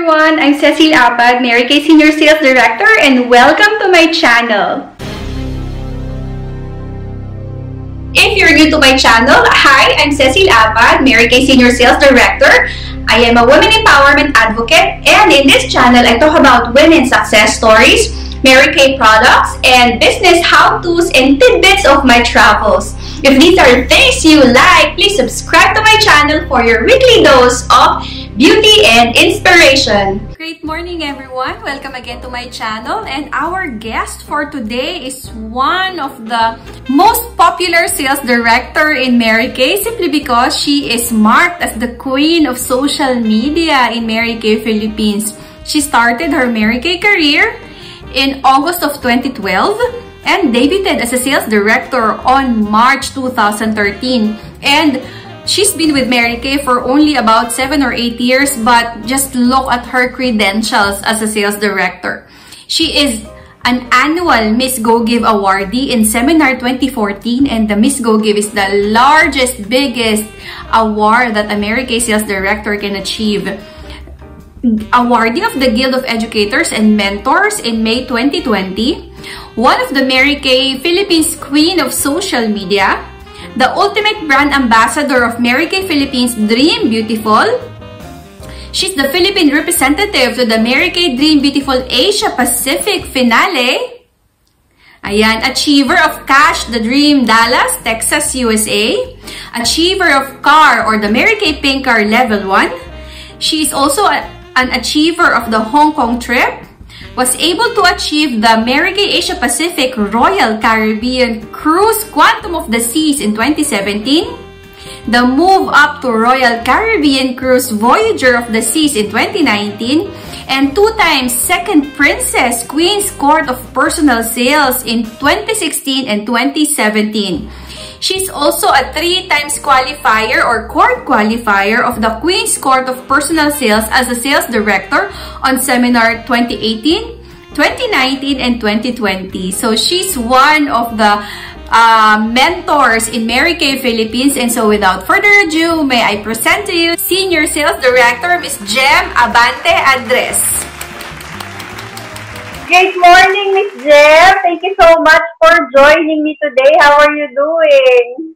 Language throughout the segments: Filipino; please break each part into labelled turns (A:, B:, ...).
A: everyone, I'm Cecille Apag, Mary Kay Senior Sales Director, and welcome to my channel. If you're new to my channel, hi, I'm Cecille Apag, Mary Kay Senior Sales Director. I am a women empowerment advocate, and in this channel, I talk about women's success stories, Mary Kay products, and business how-tos and tidbits of my travels. If these are things you like, please subscribe to my channel for your weekly dose of beauty and inspiration.
B: Great morning, everyone. Welcome again to my channel. And our guest for today is one of the most popular sales director in Mary Kay simply because she is marked as the queen of social media in Mary Kay Philippines. She started her Mary Kay career in August of 2012 and debuted as a sales director on March 2013. And she's been with Mary Kay for only about 7 or 8 years, but just look at her credentials as a sales director. She is an annual Miss Go Give awardee in Seminar 2014, and the Miss Go Give is the largest, biggest award that a Mary Kay sales director can achieve. Awardee of the Guild of Educators and Mentors in May 2020, one of the Mary Kay Philippines Queen of Social Media, the ultimate brand ambassador of Mary Kay Philippines Dream Beautiful. She's the Philippine representative to the Mary Kay Dream Beautiful Asia Pacific Finale. Ayan, achiever of Cash the Dream Dallas, Texas, USA. Achiever of CAR or the Mary Kay Pink Car Level 1. She is also an achiever of the Hong Kong trip. Was able to achieve the Mary Kay Asia Pacific Royal Caribbean Cruise Quantum of the Seas in 2017, the move up to Royal Caribbean Cruise Voyager of the Seas in 2019, and 2 times Second Princess Queen's Court of Personal Sales in 2016 and 2017. She's also a 3 times qualifier or court qualifier of the Queen's Court of Personal Sales as a sales director on Seminar 2018, 2019, and 2020. So she's one of the mentors in Mary Kay Philippines. And so without further ado, may I present to you Senior Sales Director, Miss Jem Abante Adres.
C: Good morning, Miss Jem. Thank you so much for joining me today. How are you doing?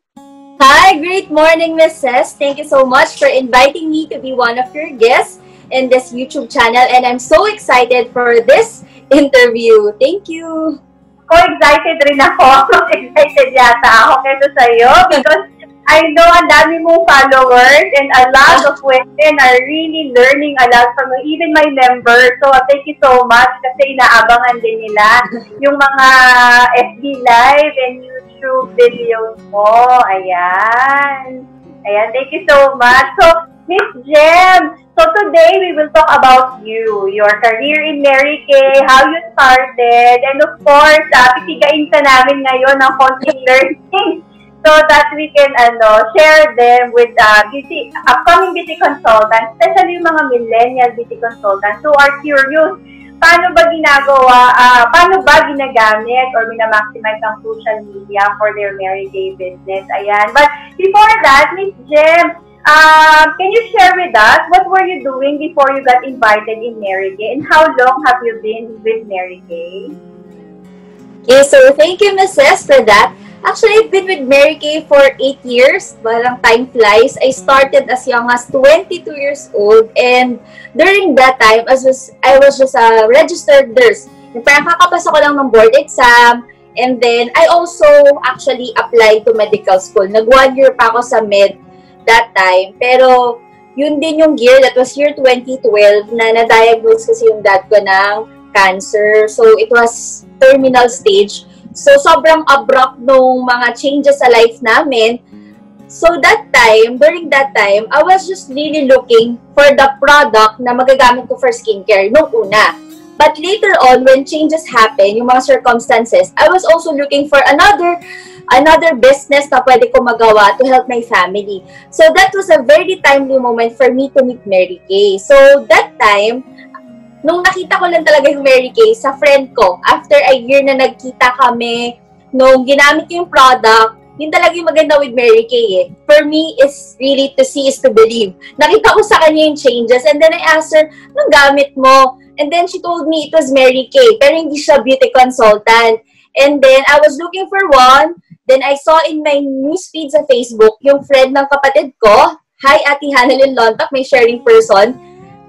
D: Hi, great morning, Mrs. Thank you so much for inviting me to be one of your guests in this YouTube channel. And I'm so excited for this interview. Thank you.
C: Excited rin ako. Excited yata ako kaysa sa'yo because I know ang dami mong followers and a lot of women are really learning a lot from you, even my members. So, thank you so much kasi inaabangan din nila yung mga FB Live and YouTube videos mo. Ayan. Ayan, thank you so much. So, Miss Jem, so today we will talk about you, your career in Mary Kay, how you started, and of course, pitigain ka namin ngayon ng konting learning so that we can share them with upcoming beauty consultants, especially yung mga millennial beauty consultants who are curious. Paano ba ginagamit or minamaximize ang social media for their Mary Kay business? Ayan. But before that, Miss Jem, can you share with us what were you doing before you got invited in Mary Kay, and how long have you been with Mary Kay?
D: Okay, so thank you, Mrs. for that. Actually, I've been with Mary Kay for 8 years. Walang time flies. I started as young as 22 years old, and during that time, I was just a registered nurse. Yung parang kakapasok ko lang ng board exam, and then I also actually applied to medical school. Nag 1 year pa ako sa med that time, pero yun din yung year, that was year 2012, na na-diagnose kasi yung dad ko ng cancer. So, it was terminal stage. So, sobrang abrupt nung mga changes sa life namin. So, during that time, I was just really looking for the product na magagamit ko for skincare nung una. But later on, when changes happen, yung mga circumstances, I was also looking for another business na pwede ko magawa to help my family. So, that was a very timely moment for me to meet Mary Kay. So, that time, nung nakita ko lang talaga yung Mary Kay sa friend ko, after a year na nagkita kami, nung ginamit yung product, yun talaga yung maganda with Mary Kay eh. for me, is really to see is to believe. Nakita ko sa kanya yung changes, and then I asked her, anong gamit mo? And then she told me it was Mary Kay, pero hindi siya beauty consultant. And then I was looking for one, then I saw in my newsfeed sa Facebook, yung friend ng kapatid ko, hi Ate Hanalyn Lontak, may sharing person.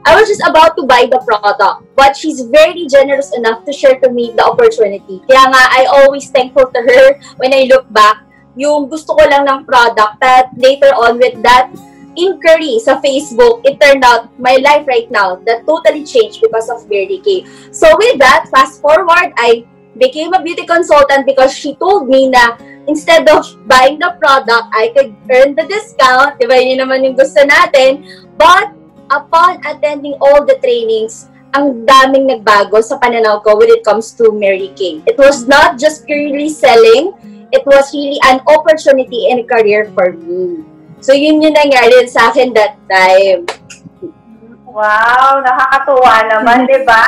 D: I was just about to buy the product, but she's very generous enough to share to me the opportunity. Kaya nga, I always thankful to her when I look back. Yung gusto ko lang ng product, that later on with that inquiry sa Facebook, it turned out my life right now that totally changed because of Mary Kay. So with that, fast forward, I became a beauty consultant because she told me na instead of buying the product, I could earn the discount. Diba, yun naman yung gusto natin. But upon attending all the trainings, ang daming nagbago sa pananaw ko when it comes to Mary Kay. It was not just purely selling, it was really an opportunity and a career for me. So yun yung nangyari sa akin that time.
C: Wow, nakakatuwa naman, di ba?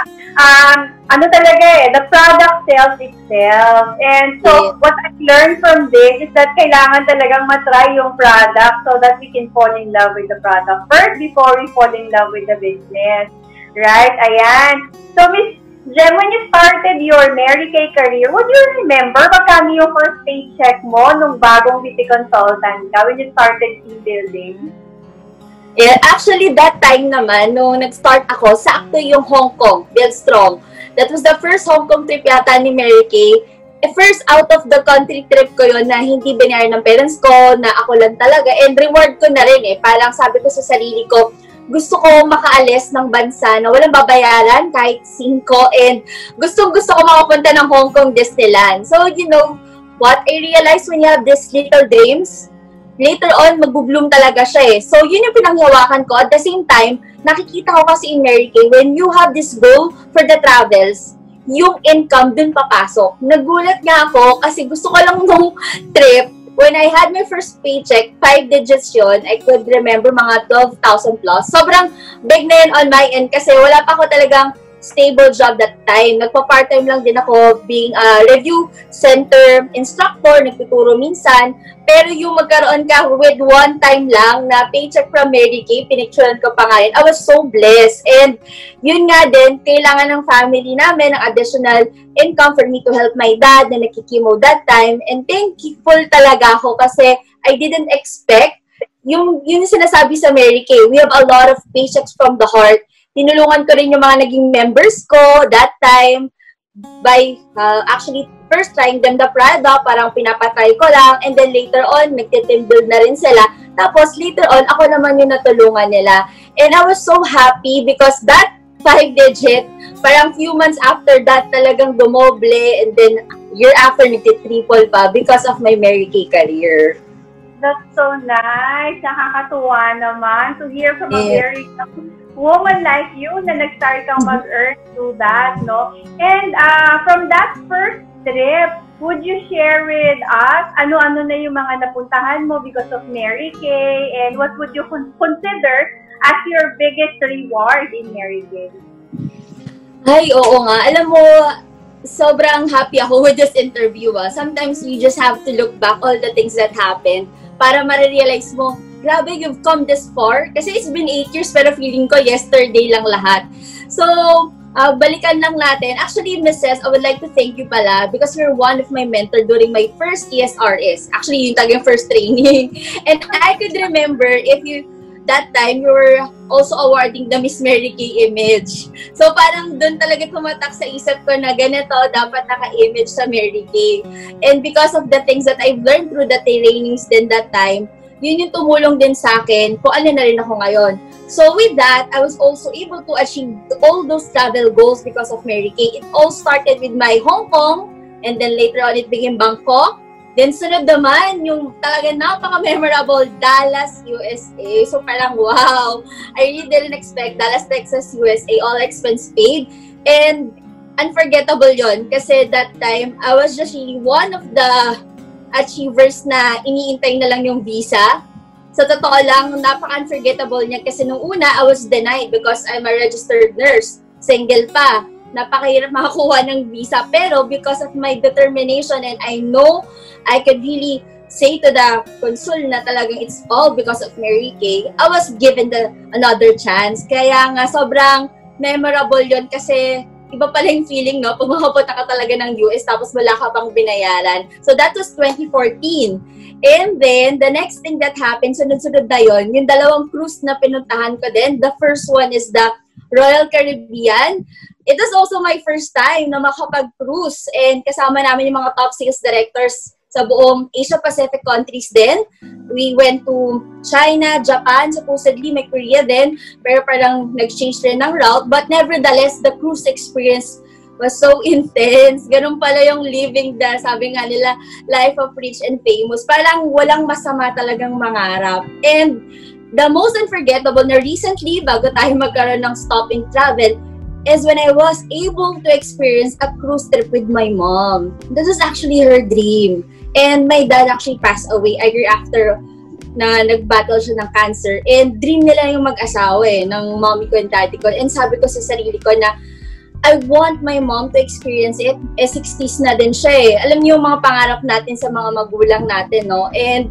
C: Ano talaga the product sells itself. And so, what I learned from this is that kailangan talagang matry yung product so that we can fall in love with the product first before we fall in love with the business. Right? Ayan. So, Miss Jem, when you started your Mary Kay career, would you remember magkano yung first paycheck mo nung bagong beauty consultant ka when you started team building?
D: Yeah, actually, that time naman, nung nag-start ako, sakto yung Hong Kong, Build Strong. That was the first Hong Kong trip yata ni Mary Kay. First out of the country trip ko yun na hindi binayaran ng parents ko, na ako lang talaga. And reward ko na rin Parang sabi ko sa sarili ko, gusto ko makaalis ng bansa na walang babayaran kahit 5. And gusto ko makapunta ng Hong Kong Disneyland. So, you know what? I realized when you have these little dreams, later on, mag-bloom talaga siya So, yun yung pinanghawakan ko. At the same time, nakikita ko kasi in Mary Kay, when you have this goal for the travels, yung income dun papasok. Nagulat nga ako kasi gusto ko lang nung trip, when I had my first paycheck, 5 digits yun, I could remember mga 12,000 plus. Sobrang big na yun on my end kasi wala pa ako talagang stable job that time. Nagpa-part-time lang din ako being a review center instructor, nagtuturo minsan. Pero yung magkaroon ka with one time lang na paycheck from Mary Kay, pinicturean ko pa nga yun. I was so blessed. And yun nga din, kailangan ng family namin ng additional income for me to help my dad na nakikimo that time. And thankful talaga ako kasi I didn't expect yung sinasabi sa Mary Kay. We have a lot of paychecks from the heart. Tinulungan ko rin yung mga naging members ko that time by actually first trying them the product, parang pinapatry ko lang, and then later on, nagtitim build na rin sila. Tapos later on, ako naman yung natulungan nila. And I was so happy because that 5 digit, parang few months after that, talagang dumoble, and then year after, nagtitriple pa because of my Mary Kay career.
C: That's so nice. Nakakatuwa naman to hear from a very woman like you na nag-start kang mag-earn through that, no? And from that first trip, would you share with us ano-ano na yung mga napuntahan mo because of Mary Kay, and what would you consider as your biggest reward in Mary Kay?
D: Ay, oo nga. Alam mo, sobrang happy ako with this interview. Sometimes you just have to look back all the things that happened para ma-realize mo, grabe, you've come this far. Kasi it's been 8 years, pero feeling ko yesterday lang lahat. So, balikan lang natin. Actually, Mrs., I would like to thank you pala because you're one of my mentor during my first ESRS. Actually, yung talagang first training. And I could remember that time, you were also awarding the Miss Mary Kay image. So, parang doon talaga tumatak sa isip ko na ganito, dapat naka-image sa Mary Kay. And because of the things that I've learned through the trainings din that time, yun yung tumulong din sa akin kung ano na rin ako ngayon. So with that, I was also able to achieve all those travel goals because of Mary Kay. It all started with my Hong Kong, and then later on it became Bangkok. Then sunod naman, yung talaga napaka-memorable Dallas, USA. So parang wow, I really didn't expect Dallas, Texas, USA, all expense paid. And unforgettable yon kasi that time, I was just really one of the achievers na iniintay na lang yung visa. Sa totoo lang, napaka-unforgettable niya kasi nung una, I was denied because I'm a registered nurse. Single pa. Napakahirap makakuha ng visa. Pero because of my determination and I know I could really say to the consul na talagang it's all because of Mary Kay, I was given another chance. Kaya nga, sobrang memorable yon kasi iba pala yung feeling, no? Pag makapunta ka talaga ng US tapos wala ka pang binayaran. So that was 2014. And then, the next thing that happened, sunod-sunod na yun, yung dalawang cruise na pinuntahan ko din. The first one is the Royal Caribbean. It was also my first time na makapag-cruise. And kasama namin yung mga top sales directors sa buong Asia-Pacific countries din. We went to China, Japan, supposedly may Korea din, pero parang nag-change rin ng route. But nevertheless, the cruise experience was so intense. Ganun pala yung living sabi nga nila, life of rich and famous. Parang walang masama talagang mangarap. And the most unforgettable na recently, bago tayo magkaroon ng stopping travel, is when I was able to experience a cruise trip with my mom. This was actually her dream. And my dad actually passed away a year after na nag-battle siya ng cancer. And dream nila yung mag-asawa ng mommy ko and daddy ko. And sabi ko sa sarili ko na I want my mom to experience it. 60s na din siya Alam niyo yung mga pangarap natin sa mga magulang natin, no? And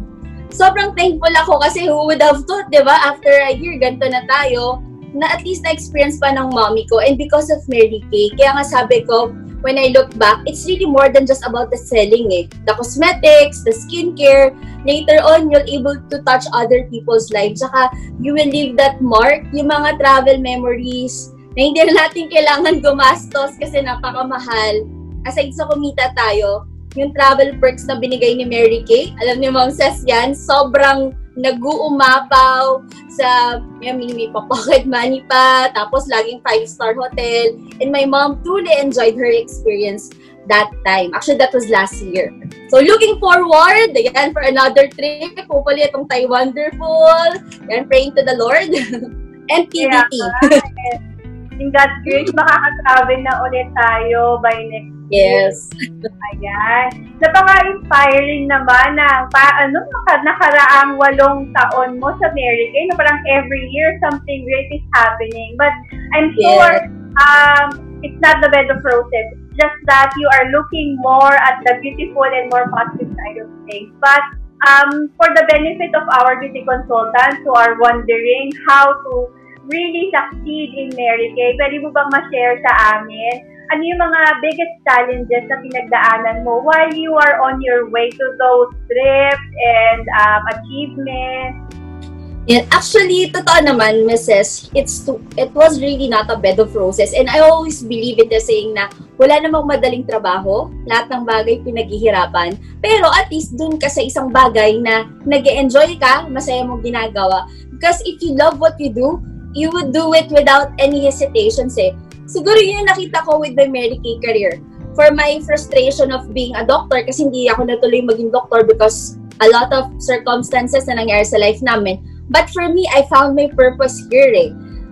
D: sobrang thankful ako kasi who would have thought, di ba? After a year, ganito na tayo, na at least na-experience pa ng mommy ko. And because of Mary Kay, kaya nga sabi ko, when I look back, it's really more than just about the selling The cosmetics, the skincare, later on, you'll able to touch other people's lives. Saka, you will leave that mark, yung mga travel memories, na hindi na natin kailangan gumastos kasi napakamahal. Aside sa kumita tayo, yung travel perks na binigay ni Mary Kay, alam niyo Ma'am Ces yan, sobrang nag-uumapaw sa, may pocket money pa, tapos laging 5-star hotel. And my mom truly enjoyed her experience that time. Actually, that was last year. So, looking forward, again, for another trip. Hopefully, itong Thai Wonderful. Yan, praying to the Lord. And TBT.
C: Yeah, in God's grace, makaka-travel na ulit tayo by next
D: Yes.
C: Ayan. Napaka-inspiring naman ng nakaraang 8 taon mo sa Mary Kay. Parang every year, something great is happening. But I'm sure it's not the bed of roses. It's just that you are looking more at the beautiful and more positive side of things. But for the benefit of our beauty consultants who are wondering how to really succeed in Mary Kay, pwede mo bang ma-share sa amin ano yung mga biggest challenges na pinagdaanan mo while you are on your way to those trips and achievements?
D: Yeah, actually, totoo naman, Mrs. It was really not a bed of roses. And I always believe in the saying na wala namang madaling trabaho, lahat ng bagay pinaghihirapan. Pero at least dun ka sa isang bagay na nag-e-enjoy ka, masaya mong ginagawa. Because if you love what you do, you would do it without any hesitations Siguro yun yung nakita ko with my Mary Kay career. For my frustration of being a doctor, kasi hindi ako natuloy maging doctor because a lot of circumstances na nangyari sa life namin. But for me, I found my purpose here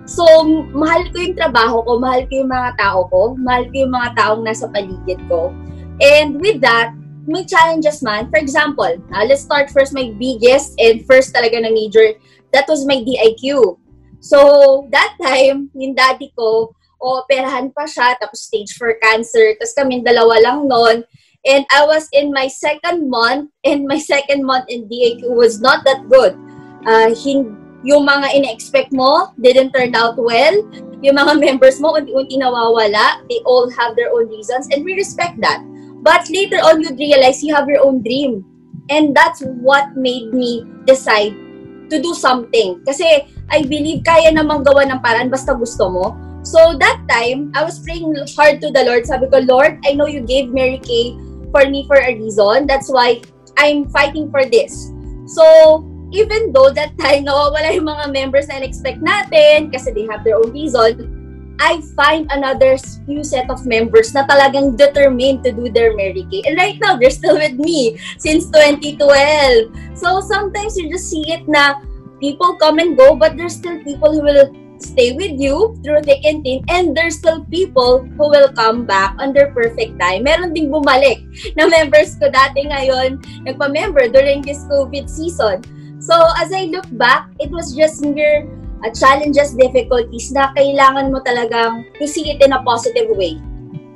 D: So, mahal ko yung trabaho ko, mahal ko yung mga tao ko, mahal ko yung mga taong nasa paligid ko. And with that, may challenges man. For example, let's start first my biggest and first talaga na major. That was my DIQ. So, that time, yung daddy ko, operahan pa siya, tapos stage 4 cancer, tapos kami dalawa lang noon. And I was in my second month, and my second month in DIQ was not that good. Yung mga ina-expect mo didn't turn out well. Yung mga members mo, unti-unti nawawala. They all have their own reasons, and we respect that. But later on, you'd realize you have your own dream. And that's what made me decide to do something. Kasi I believe kaya namang gawa ng paraan basta gusto mo. So that time, I was praying hard to the Lord. Sabi ko, Lord, I know you gave Mary Kay for me for a reason. That's why I'm fighting for this. So, even though that time, nawawala yung mga members na in-expect natin kasi they have their own reason, I find another few set of members na talagang determined to do their Mary Kay. And right now, they're still with me since 2012. So, sometimes you just see it na people come and go, but there's still people who will stay with you through thick and thin, and there's still people who will come back on their perfect time. Meron ding bumalik na members ko dati ngayon, nagpa-member during this COVID season. So, as I look back, it was just mere challenges, difficulties na kailangan mo talagang to see it in a positive way.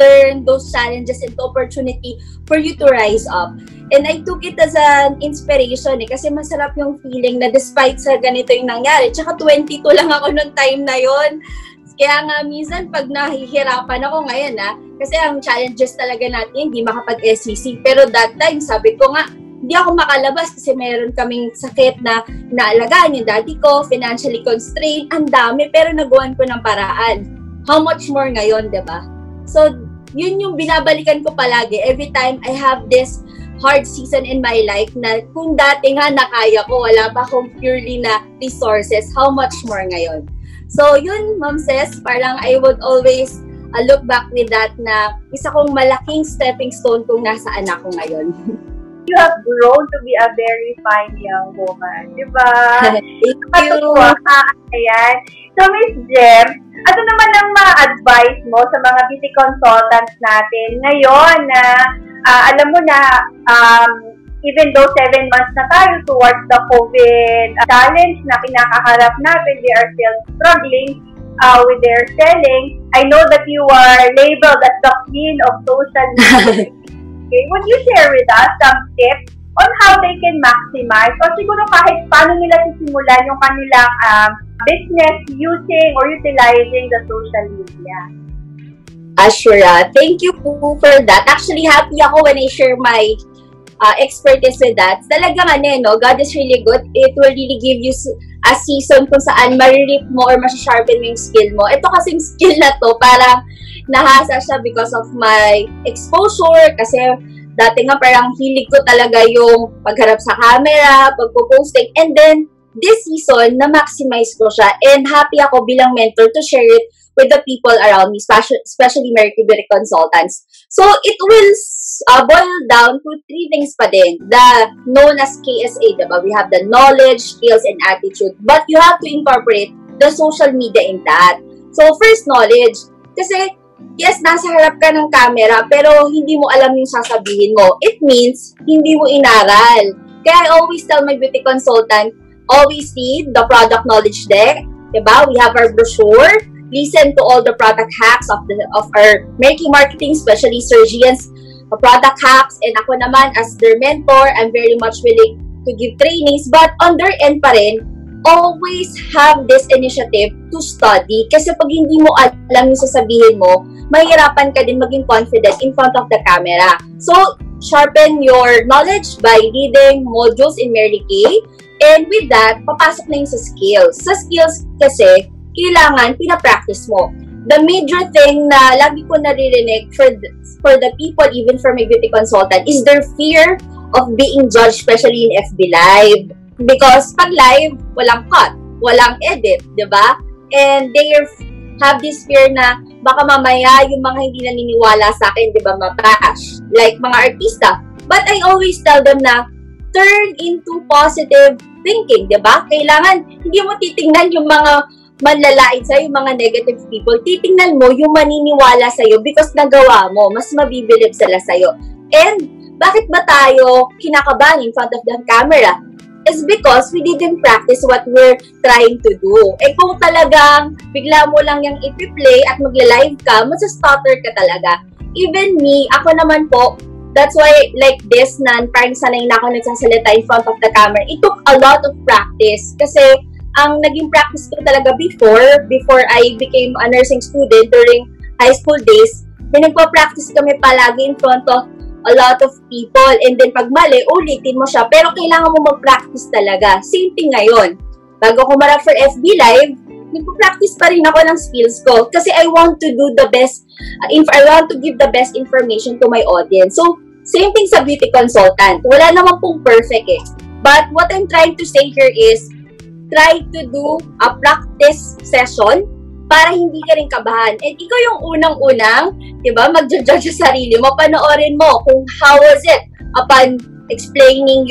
D: turn those challenges into opportunity for you to rise up. And I took it as an inspiration kasi masarap yung feeling na despite sa ganito yung nangyari. Tsaka 22 lang ako nung time na yon. Kaya nga minsan pag nahihirapan ako ngayon kasi ang challenges talaga natin hindi makapag-SCC. Pero that time sabi ko nga, hindi ako makalabas kasi meron kaming sakit na inaalagaan yung daddy ko, financially constrained, ang dami pero nagawan ko ng paraan. How much more ngayon, diba? So, yun yung binabalikan ko palagi every time I have this hard season in my life na kung dati nga nakaya ko, wala pa akong purely na resources, how much more ngayon. So yun, Ma'am Ces, parang I would always look back with that na isa kong malaking stepping stone kung nasaan ako ngayon.
C: You have grown to be a very fine young woman, di ba?
D: Thank you.
C: Ayan. So, Miss Jem, ano naman ang ma-advise mo sa mga beauty consultants natin ngayon na alam mo na even though 7 months na tayo towards the COVID challenge na kinakaharap natin, they are still struggling with their selling. I know that you are labeled as the queen of social media. Okay, would you share with us some tips on how they can maximize or siguro kahit paano nila sisimulan yung kanilang business using or utilizing the social media?
D: Ashura, thank you po for that. Actually, happy ako when I share my expertise with that. Talagang God is really good. It will really give you a season kung saan maririp mo or masasharpen mo yung skill mo. Ito kasing skill na to, parang nahasa siya because of my exposure. Kasi dati nga parang hilig ko talaga yung pagharap sa camera, pagpo-posting. And then, this season, na-maximize ko siya. And happy ako bilang mentor to share it with the people around me, especially American Beauty Consultants. So, it will boil down to 3 things pa din. The known as KSA, diba? We have the knowledge, skills, and attitude. But you have to incorporate the social media in that. So, first, knowledge. Kasi, yes, nasa harap ka ng camera, pero hindi mo alam yung sasabihin mo. It means, hindi mo inaral. Kaya I always tell my beauty consultant, always read the product knowledge deck. Diba? We have our brochure. Listen to all the product hacks of our making marketing, especially Sir Gian's product hacks. And ako naman, as their mentor, I'm very much willing to give trainings. But on their end pa rin, always have this initiative to study. Kasi pag hindi mo alam yung sasabihin mo, mahirapan ka din maging confident in front of the camera. So, sharpen your knowledge by reading modules in Mary Kay. And with that, papasok na yung sa skills. Sa skills kasi, kailangan pina-practice mo. The major thing na lagi ko naririnig for the people, even for my beauty consultant, is their fear of being judged, especially in FB Live. Because pag live, walang cut, walang edit, di ba? And they have this fear na baka mamaya yung mga hindi naniniwala sa akin, di ba, mabash. Like mga artista. But I always tell them na turn into positive thinking, di ba? Kailangan, hindi mo titingnan yung mga manlalait sa'yo, yung mga negative people. Titingnan mo yung maniniwala sa'yo because nagawa mo, mas mabibilib sila sa'yo. And, bakit ba tayo kinakabahan in front of the camera? It's because we didn't practice what we're trying to do. Eh kung talagang bigla mo lang yung ipi-play at magla-live ka, masa-stutter ka talaga. Even me, ako naman po, that's why like this na parang sanay na ako nagsasalita in front of the camera. It took a lot of practice kasi ang naging practice ko talaga before I became a nursing student during high school days, may nagpa-practice kami palagi in front of a lot of people. And then pag mali, ulitin mo siya. Pero kailangan mo mag-practice talaga. Same thing ngayon. Bago ko marap for FB Live, nagpa-practice pa rin ako ng skills ko. Kasi I want to do the best, I want to give the best information to my audience. So, same thing sa beauty consultant. Wala naman pong perfect eh. But what I'm trying to say here is, try to do a practice session para hindi ka rin kabahan. And ikaw yung unang-unang, diba, mag-judge sa sarili mo, panoorin mo kung how was it upon explaining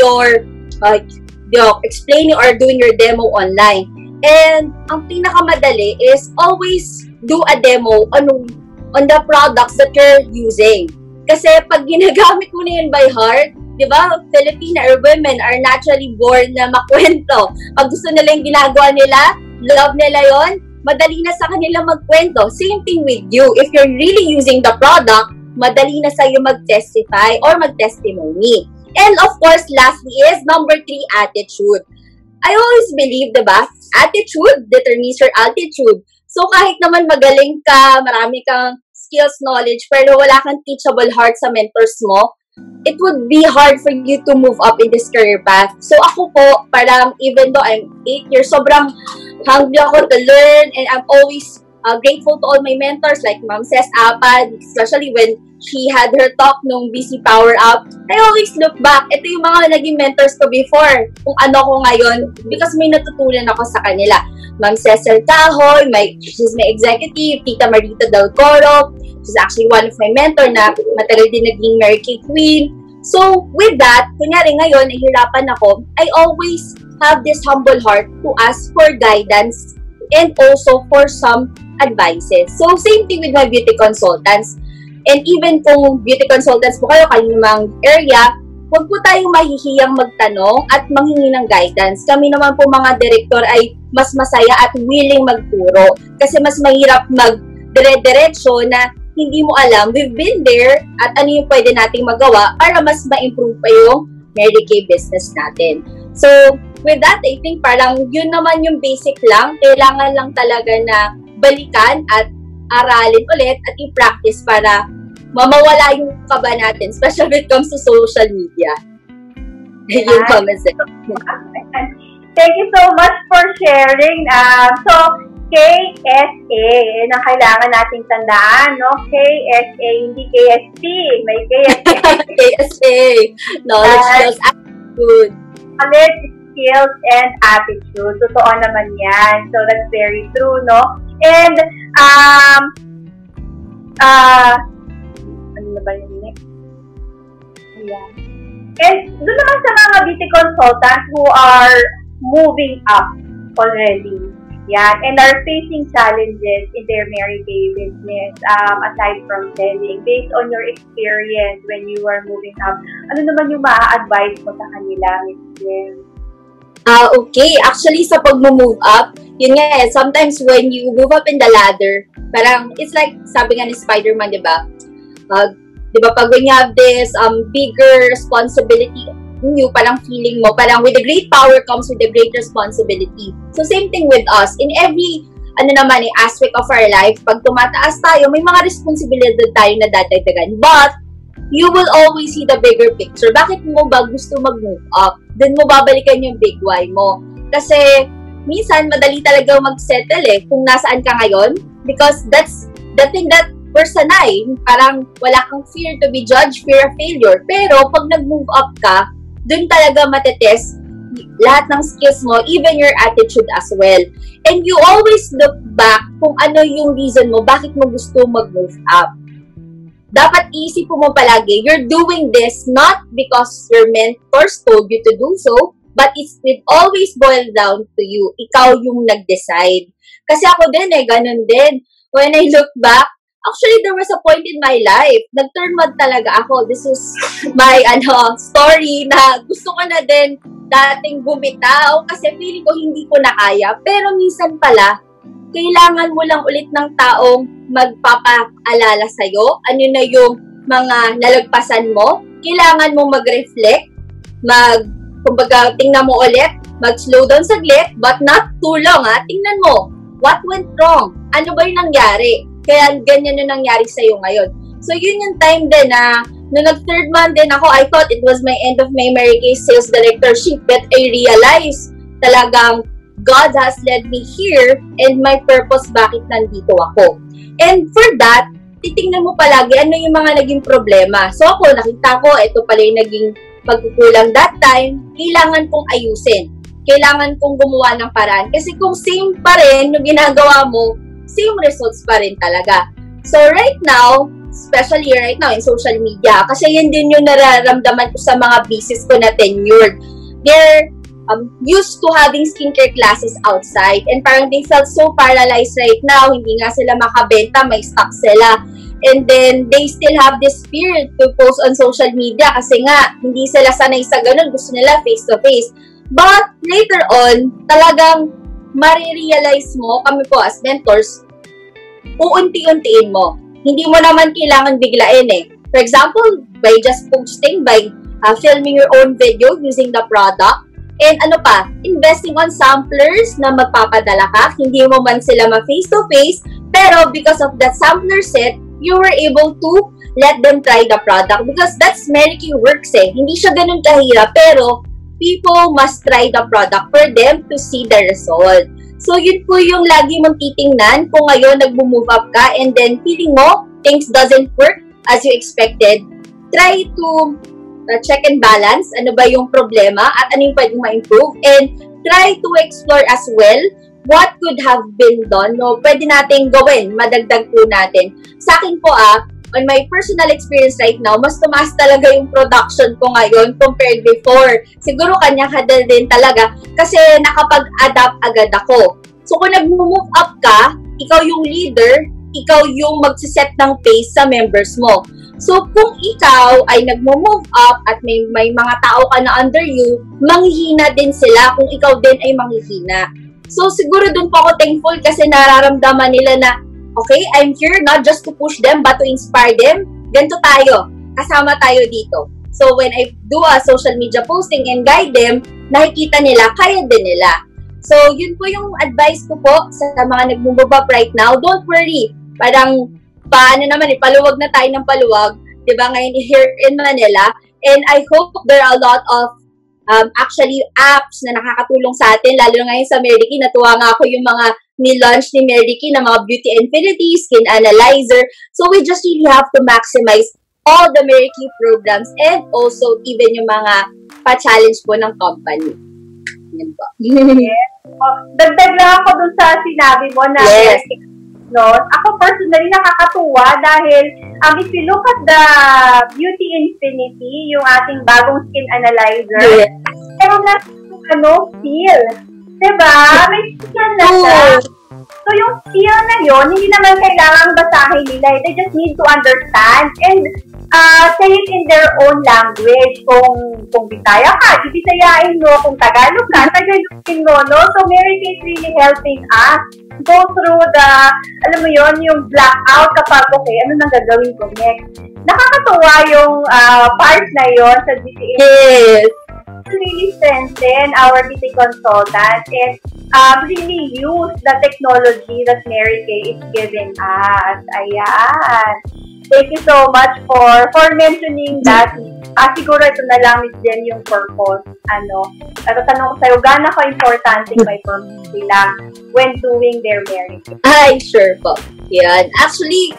D: explaining or doing your demo online. And ang pinakamadali is always do a demo on the products that you're using. Kasi pag ginagamit mo na yun by heart, diba, Filipina or women are naturally born na makwento. Pag gusto nila yung ginagawa nila, love nila yon, madali na sa kanila magkwento. Same thing with you. If you're really using the product, madali na sa'yo mag-testify or mag-testimony. And of course, lastly is number 3, attitude. I always believe, diba, attitude determines your altitude. So kahit naman magaling ka, marami kang skills, knowledge, pero wala kang teachable heart sa mentors mo, it would be hard for you to move up in this career path. So ako po, parang even though I'm 8 years, sobrang hungry ako to learn, and I'm always grateful to all my mentors like Ma'am Cecille Apad, especially when she had her talk nung BC Power Up. I always look back. Ito yung mga naging mentors ko before, kung ano ko ngayon, because may natutunan ako sa kanila. Ma'am Cecille Cahoy, she's my executive, Tita Marita Del Coro, she's actually one of my mentor na matagal din naging Mary Kay Queen. So, with that, kunyari ngayon, nahihirapan ako, I always have this humble heart to ask for guidance and also for some advices. So, same thing with my beauty consultants. And even kung beauty consultants po kayo, kaninang area, huwag po tayong mahihiyang magtanong at manghingi ng guidance. Kami naman po mga director ay mas masaya at willing magturo. Kasi mas mahirap mag-dire-diretso na hindi mo alam, we've been there at ano yung pwede nating magawa para mas ma-improve pa yung Mary Kay business natin. So, with that, I think parang yun naman yung basic lang. Kailangan lang talaga na balikan at aralin ulit at i-practice para mamawala yung kaba natin, especially when it comes to social media. Yun pa, message.
C: Thank you so much for sharing. So, KSA, yun ang kailangan nating tandaan, no? KSA, hindi KSP. May KSA.
D: KSA. Knowledge, skills, attitude.
C: Knowledge, skills, and attitude. Totoo naman yan. So, that's very true, no? And, ano na ba yung next? Ayan. And, doon naman sa mga beauty consultants who are moving up already. Yan. And are facing challenges in their Mary Kay business, aside from selling. Based on your experience when you were moving up, ano naman yung ma-advise mo sa kanila, Ms. Jem?
D: Okay. Actually, sa pag-move up, yun nga sometimes when you move up in the ladder, parang, it's like, sabi nga ni Spider-Man, di ba? Di ba, pag when you have this bigger responsibility, you parang feeling mo, parang with the great power comes with the great responsibility. So, same thing with us. In every, aspect of our life, pag tumataas tayo, may mga responsibilidad tayo na dadagdagan. But, you will always see the bigger picture. Bakit mo ba gusto mag-move up? Then mo babalikan yung big why mo. Kasi, minsan, madali talaga mag-settle kung nasaan ka ngayon. Because that's the thing that we're sanay. Parang wala kang fear to be judged, fear of failure. Pero, pag nag-move up ka, dun talaga matetest lahat ng skills mo, even your attitude as well. And you always look back kung ano yung reason mo, bakit mo gusto mag-move up. Dapat iisip mo palagi, you're doing this not because your mentors told you to do so, but it always boils down to you. Ikaw yung nag-decide. Kasi ako din ganun din. When I look back, actually, there was a point in my life, nag-turn mad talaga ako. This is my story na gusto ko na din dating bumitaw kasi feeling ko hindi ko na kaya. Pero minsan pala, kailangan mo lang ulit ng taong magpapaalala sa'yo. Ano na yung mga nalagpasan mo. Kailangan mo mag-reflect, kumbaga, tingnan mo ulit, mag-slow down saglit, but not too long, ha? Tingnan mo, what went wrong? Ano ba yung nangyari? Kaya ganyan yung nangyari sa'yo ngayon. So, yun yung time din na nung nag-third month din ako, I thought it was my end of my Mary Kay sales directorship, but I realized talagang God has led me here and my purpose bakit nandito ako. And for that, titingnan mo palagi ano yung mga naging problema. So ako, nakita ko, ito pala yung naging pagkukulang that time, kailangan kong ayusin. Kailangan kong gumawa ng paraan. Kasi kung same pa rin yung ginagawa mo, same results pa rin talaga. So right now, especially right now in social media, kasi yun din yung nararamdaman ko sa mga business ko na tenured. They're used to having skincare classes outside and parang they felt so paralyzed right now. Hindi nga sila makabenta, may stock sila. And then, they still have this fear to post on social media kasi nga, hindi sila sanay sa ganun. Gusto nila face-to-face. But, later on, talagang marirealize mo, kami po as mentors, uunti-untiin mo. Hindi mo naman kailangan biglain eh. For example, by just posting, by filming your own video using the product, and ano pa, investing on samplers na magpapadala ka, hindi mo man sila ma-face-to-face, pero because of that sampler set, you were able to let them try the product because that's Mary Kay works eh. Hindi siya ganun kahirap, pero people must try the product for them to see the result. So, yun po yung lagi mong titingnan kung ngayon nag-move up ka and then feeling mo things doesn't work as you expected. Try to check and balance ano ba yung problema at ano yung pwedeng ma-improve and try to explore as well what could have been done. No, pwede nating gawin, madagdag po natin. Sa akin po on my personal experience right now, mas tumaas talaga yung production ko ngayon compared before. Siguro kanya-kadal din talaga kasi nakapag-adapt agad ako. So kung nag-move up ka, ikaw yung leader, ikaw yung magsiset ng pace sa members mo. So kung ikaw ay nag-move up at may mga tao ka na under you, manghihina din sila kung ikaw din ay manghihina. So siguro dun po ako thankful kasi nararamdaman nila na okay, I'm here not just to push them but to inspire them. Ganito tayo. Kasama tayo dito. So, when I do a social media posting and guide them, nakikita nila, kaya din nila. So, yun po yung advice ko po sa mga nag-move up right now. Don't worry. Parang, paano naman, paluwag na tayo ng paluwag. Diba ngayon here in Manila. And I hope there are a lot of actually apps na nakakatulong sa atin. Lalo ngayon sa Mary Kay, natuwa nga ako yung mga ni-launch ni Mary Kay na mga Beauty Infinity, Skin Analyzer. So, we just really have to maximize all the Mary Kay programs and also even yung mga pa-challenge po ng company. Yan po.
C: Yes. Dagdag lang ako dun sa sinabi mo na
D: yes.
C: No? Ako personally nakakatuwa dahil if you look at the Beauty Infinity, yung ating bagong skin analyzer,
D: yes.
C: meron na feel. Diba? May feel na siya. So, yung feel na yun, hindi naman kailangang basahin nila. They just need to understand and say it in their own language. Kung Bisaya ka, ibisayain mo. Kung Tagalog ka, Tagalogin mo, no? So, Mary Kay is really helping us go through the, alam mo yun, yung blackout kapag, okay, ano nang gagawin ko next? Nakakatuwa yung part na yun sa DCA.
D: Yes.
C: Really strengthen our beauty consultants and really use the technology that Mary Kay is giving us. Ayan. Thank you so much for mentioning that. Siguro ito na lang, Miss Jem, yung purpose. Pero tanong ko sa'yo, gaano ko importante may purpose sila when doing their Mary Kay?
D: Ay, sure po. Yan. Actually,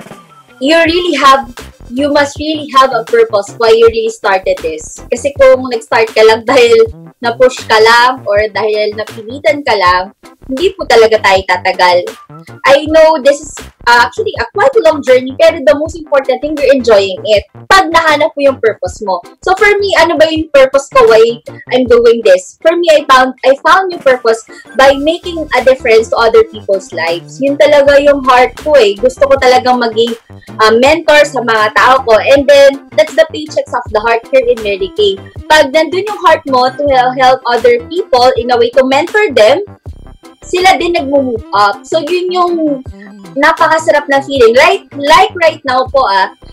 D: you must really have a purpose why you really started this. Kasi kung nag-start ka lang dahil na-push ka lang or dahil napilitan ka lang, hindi po talaga tayo tatagal. I know this is actually a quite a long journey, pero the most important thing, you're enjoying it. Pag nahanap mo yung purpose mo. So for me, ano ba yung purpose ko why I'm doing this? For me, I found yung purpose by making a difference to other people's lives. Yun talaga yung heart ko eh. Gusto ko talagang maging mentor sa mga tao ko. And then, that's the paychecks of the heart here in Mary Kay. Pag nandun yung heart mo to help other people in a way to mentor them, sila din nag-move up. So, yun yung napakasarap na feeling. Like right now po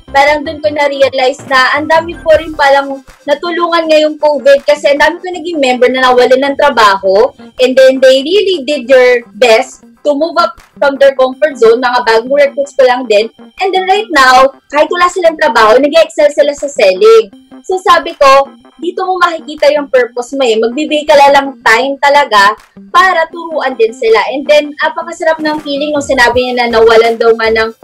D: parang dun ko na-realize na ang dami po rin palang natulungan ngayong COVID kasi ang dami ko naging member na nawalan ng trabaho and then they really did their best to move up from their comfort zone. Mga bagong recruits ko lang din. And then right now, kahit wala silang trabaho, nag-excel sila sa selling. So sabi ko, dito mo makikita yung purpose mo eh. Magbibigay ka lang time talaga para turuan din sila. And then, apakasarap ng feeling nung sinabi niya na nawalan daw nga ng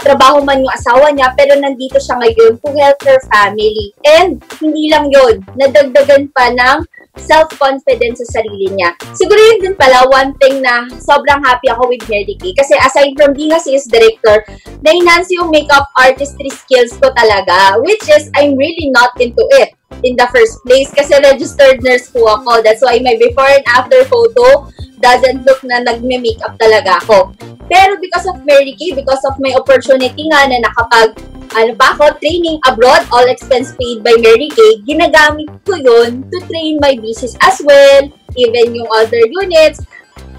D: trabaho man yung asawa niya, pero nandito siya ngayon to help her family. And hindi lang yun, nadagdagan pa ng self-confidence sa sarili niya. Siguro yun din pala, one thing na sobrang happy ako with Mary Kay. Kasi aside from being a sales director, na-enhance yung makeup artistry skills ko talaga, which is, I'm really not into it in the first place. Kasi registered nurse po ako. That's why my before and after photo doesn't look na nagme-makeup talaga ako. Pero because of Mary Kay, because of my opportunity nga na nakapag training abroad, all expense paid by Mary Kay, ginagamit ko yun to train my business as well, even yung other units.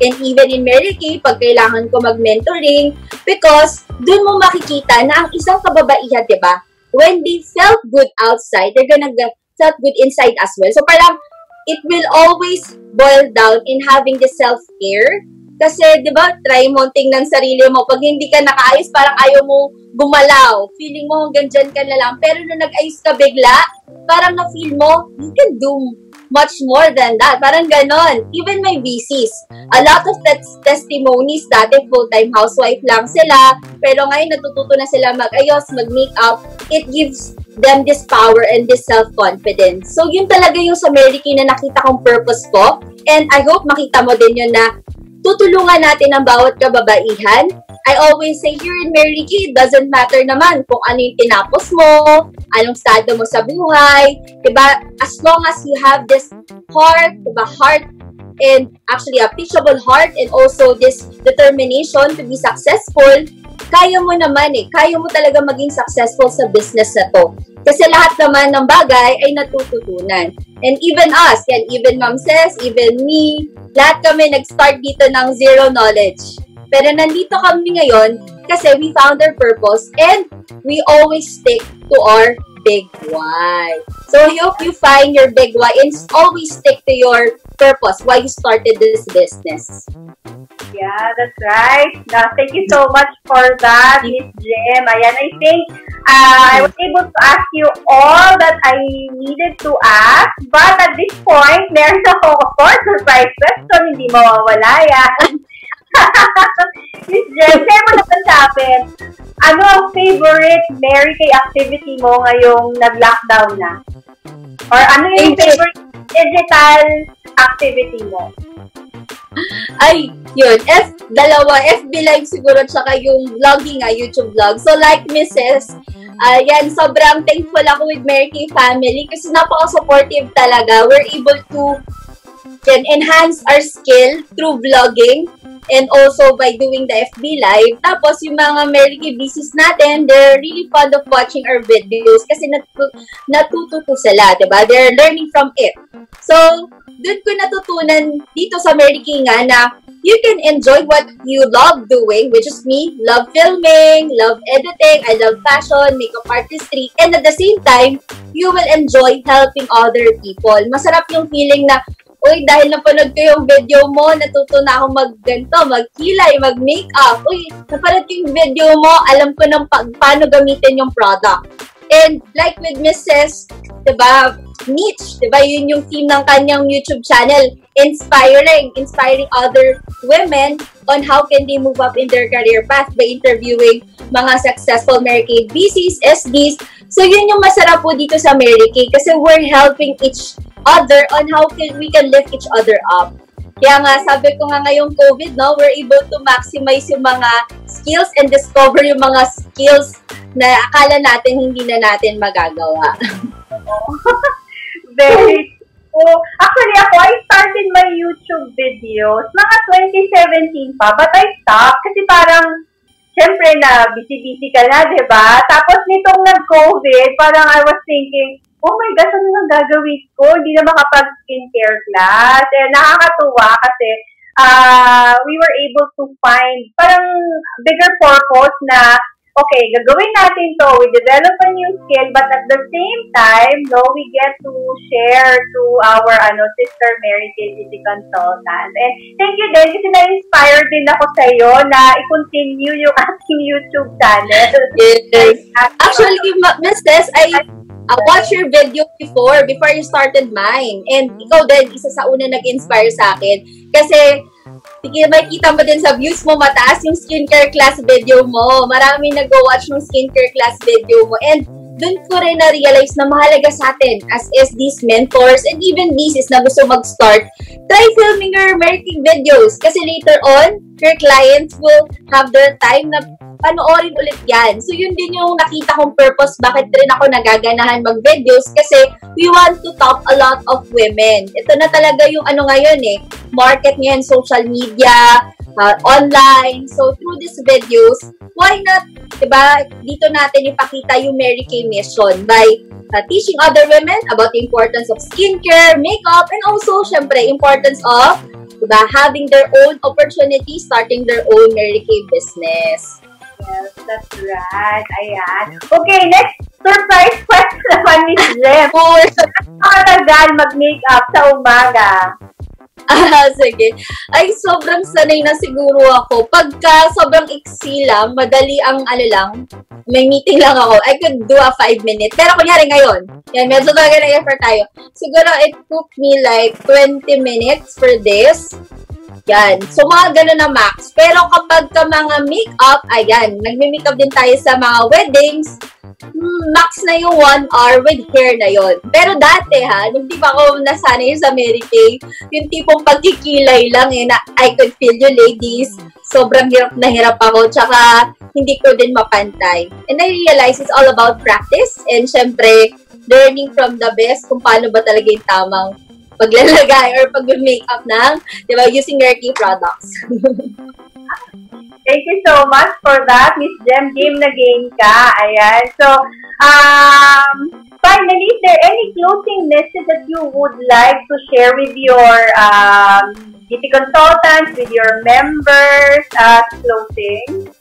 D: And even in Mary Kay, pag kailangan ko mag-mentoring, because dun mo makikita na ang isang kababaihan, diba? When they felt good outside, they're gonna felt good inside as well. So parang, it will always boil down in having the self-care. Kasi, di ba, try mo tingnan sarili mo. Pag hindi ka nakaayos, parang ayaw mo gumalaw. Feeling mo hanggang dyan ka na lang. Pero nung nag-ayos ka bigla, parang na-feel mo, you can do much more than that. Parang ganon. Even my VCs. A lot of testimonies dati full-time housewife lang sila. Pero ngayon natututo na sila mag-ayos, mag-makeup. It gives them this power and this self-confidence. So, yun talaga yung sa Mary Kay na nakita kong purpose ko. And I hope makita mo din yun na tutulungan natin ang bawat kababaihan. I always say here in Mary Kay, it doesn't matter naman kung ano yung tinapos mo, anong estado mo sa buhay, diba? As long as you have this heart, diba? Heart and actually a teachable heart and also this determination to be successful, kaya mo naman kaya mo talaga maging successful sa business na to. Kasi lahat naman ng bagay ay natututunan. And even us, even Ma'am Ces, even me, lahat kami nag-start dito ng zero knowledge. Pero nandito kami ngayon kasi we found our purpose and we always stick to our big why. So I hope you find your big why and always stick to your purpose, why you started this business.
C: Yeah, that's right. Now, thank you so much for that, Miss Jem. Ayan, I think I was able to ask you all that I needed to ask. But at this point, meron ako, of course, surprise question. Hindi mawawala yan. Miss Jem, share mo naman sa akin, ano ang favorite Mary Kay activity mo ngayong nag-lockdown na? Or ano yung favorite digital activity mo?
D: Ay, yun. FB Live siguro, tsaka yung vlogging YouTube vlog. So, like Mrs., yan, sobrang thankful ako with Mary Kay family kasi napaka-supportive talaga. We're able to enhance our skill through vlogging and also by doing the FB Live. Tapos, yung mga Mary Kay business natin, they're really fond of watching our videos kasi natututo sila, diba? They're learning from it. So, doon ko natutunan dito sa Mary Kay nga na you can enjoy what you love doing, which is me, love filming, love editing, I love fashion, makeup artistry, and at the same time, you will enjoy helping other people. Masarap yung feeling na, uy, dahil napanood ko yung video mo, natuto na ako mag-ganto, mag-kilay, mag-makeup. Uy, napanood ko yung video mo, alam ko ng paano gamitin yung product. And like with Mrs., diba, niche, diba, yun yung theme ng kanyang YouTube channel, inspiring other women on how can they move up in their career path by interviewing mga successful Mary Kay BCs, SDs. So yun yung masarap po dito sa Mary Kay kasi we're helping each other on how we can lift each other up. Kaya nga, sabi ko nga ngayong COVID, no, we're able to maximize yung mga skills and discover yung mga skills na akala natin hindi na natin magagawa.
C: Very cool. Actually, I started my YouTube videos mga 2017 pa, but I stopped kasi parang, syempre na, busy-busy ka na, diba? Tapos nitong nag-COVID, parang I was thinking, oh my gosh, ano nang gagawin ko? Hindi na makapag-skincare class. And nakakatuwa kasi we were able to find parang bigger purpose na, okay, gagawin natin to. We develop a new skill, but at the same time, no, we get to share to our sister Mary Kay City Consultant. And thank you din kasi na-inspire din ako sa iyo na i-continue yung ating YouTube channel.
D: Yes. Actually, Mrs., I watched your video before you started mine. And ikaw din, isa sa una nag-inspire sa akin. Kasi, makikita mo din sa views mo, mataas yung skincare class video mo. Marami nag-watch ng skincare class video mo. And doon ko rin na-realize na mahalaga sa atin as SDs, mentors, and even BCs na gusto mag-start. Try filming your Mary Kay videos. Kasi later on, your clients will have their time na panoorin ulit yan. So, yun din yung nakita kong purpose bakit rin ako nagaganahan mag-videos kasi we want to top a lot of women. Ito na talaga yung ngayon market ngayon, social media, online. So, through these videos, why not, diba, dito natin ipakita yung Mary Kay mission by teaching other women about the importance of skincare, makeup, and also, syempre, importance of diba, having their own opportunity, starting their own Mary Kay business.
C: Yes, that's right. Ayan. Okay, next surprise question naman ni Jem. Nakatagal mag-makeup sa umaga?
D: Sige. Ay, sobrang sanay na siguro ako. Pagka sobrang iksi lang, madali ang may meeting lang ako, I could do a 5 minutes. Pero kunyari ngayon, yan, medyo talaga na-effort tayo. Siguro it took me like 20 minutes for this. Yan. So, mga ganun na max. Pero kapag ka mga makeup, ayan, nagme-makeup din tayo sa mga weddings, max na yung 1 hour with hair na yon. Pero dati nung di pa ako nasanay sa Mary Kay, yung tipong pagkikilay lang na I could feel you ladies. Sobrang hirap na hirap ako, tsaka hindi ko din mapantay. And I realized it's all about practice and syempre, learning from the best kung paano ba talaga yung tamang paglalagay or pag-makeup ng, di ba, using Mary Kay products.
C: Thank you so much for that, Miss Jem. Game na game ka. Ayan. So, finally, is there any closing message that you would like to share with your beauty consultants, with your members as closing?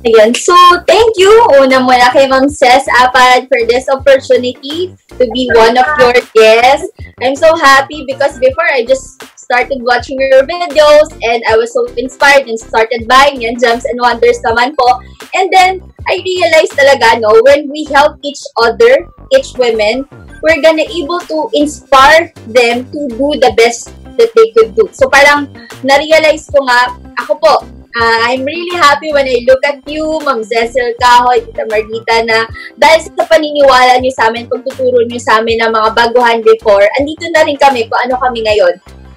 D: Ayan. So, thank you una muna kay Ma'am Jes Abante for this opportunity to be one of your guests. I'm so happy because before I just started watching your videos and I was so inspired and started buying yan, Gems and Wonders naman po. And then, I realized talaga, when we help each other, each women, we're gonna able to inspire them to do the best that they could do. So, parang na-realize ko nga, ako po, I'm really happy when I look at you, Ma'am Cecille Kahoy, Tita Margita, na dahil sa paniniwala niyo sa amin, kung tuturo niyo sa amin ng mga baguhan before, andito na rin kami kung ano kami ngayon.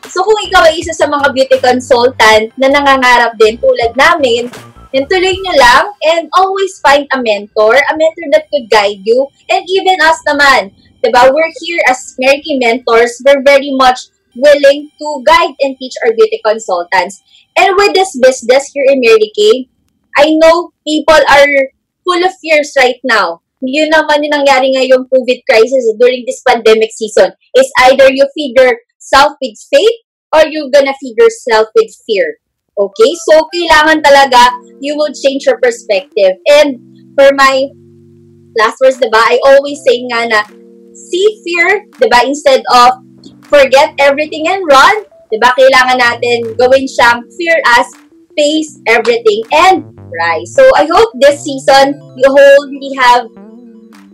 D: So kung ikaw ay isa sa mga beauty consultant na nangangarap din tulad namin, then tuloy niyo lang and always find a mentor that could guide you. And even us naman, diba, we're here as Mary Kay mentors, we're very much willing to guide and teach our beauty consultants. And with this business here in Mary Kay, I know people are full of fears right now. Yun naman yung nangyari ngayong COVID crisis during this pandemic season. Is either you feed yourself with faith or you're gonna feed yourself with fear. Okay? So, kailangan talaga you will change your perspective. And for my last words, diba, I always say nga na see fear, diba, instead of forget everything and run. Diba, kailangan natin gawin siyang fear as face everything and rise. So, I hope this season, you only have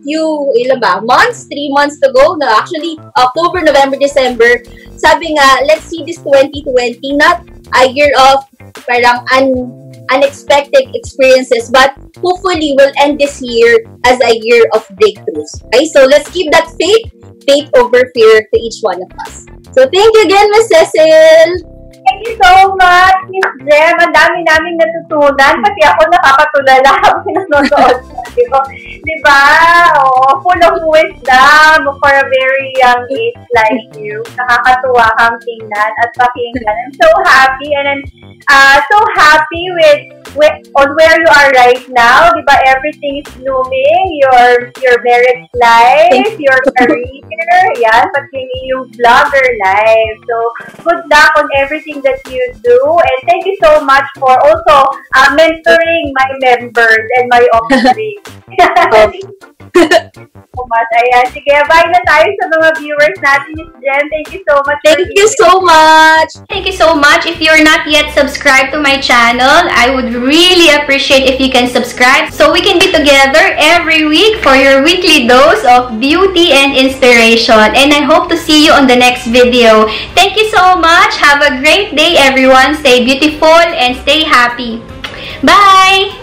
D: ilan ba? 3 months to go. No, actually, October, November, December. Sabi nga, let's see this 2020, not a year of parang unexpected experiences, but hopefully we'll end this year as a year of breakthroughs. Okay, so let's keep that faith over fear to each one of us. So thank you again, Miss Cecille.
C: Thank you so much, Miss Jem. Ang dami naming natutunan kasi ako nakakatulala habang nanonood sa'yo. Diba? Oh, full of wisdom for a very young age like you. Nakakatuwa kang tingnan at pakinggan. I'm so happy and I'm so happy with on where you are right now. Diba? Everything is blooming. Your marriage life, your career, yan, pati yung vlogger life. So, good luck on everything that you do, and thank you so much for also mentoring my members and my offspring. So much. Ayan. Sige, bye na tayo sa mga viewers natin, Miss Jem. Thank you so much.
D: Thank you so much.
A: Thank you so much. If you're not yet subscribed to my channel, I would really appreciate if you can subscribe so we can be together every week for your weekly dose of beauty and inspiration. And I hope to see you on the next video. Thank you so much. Have a great day, everyone. Stay beautiful and stay happy. Bye!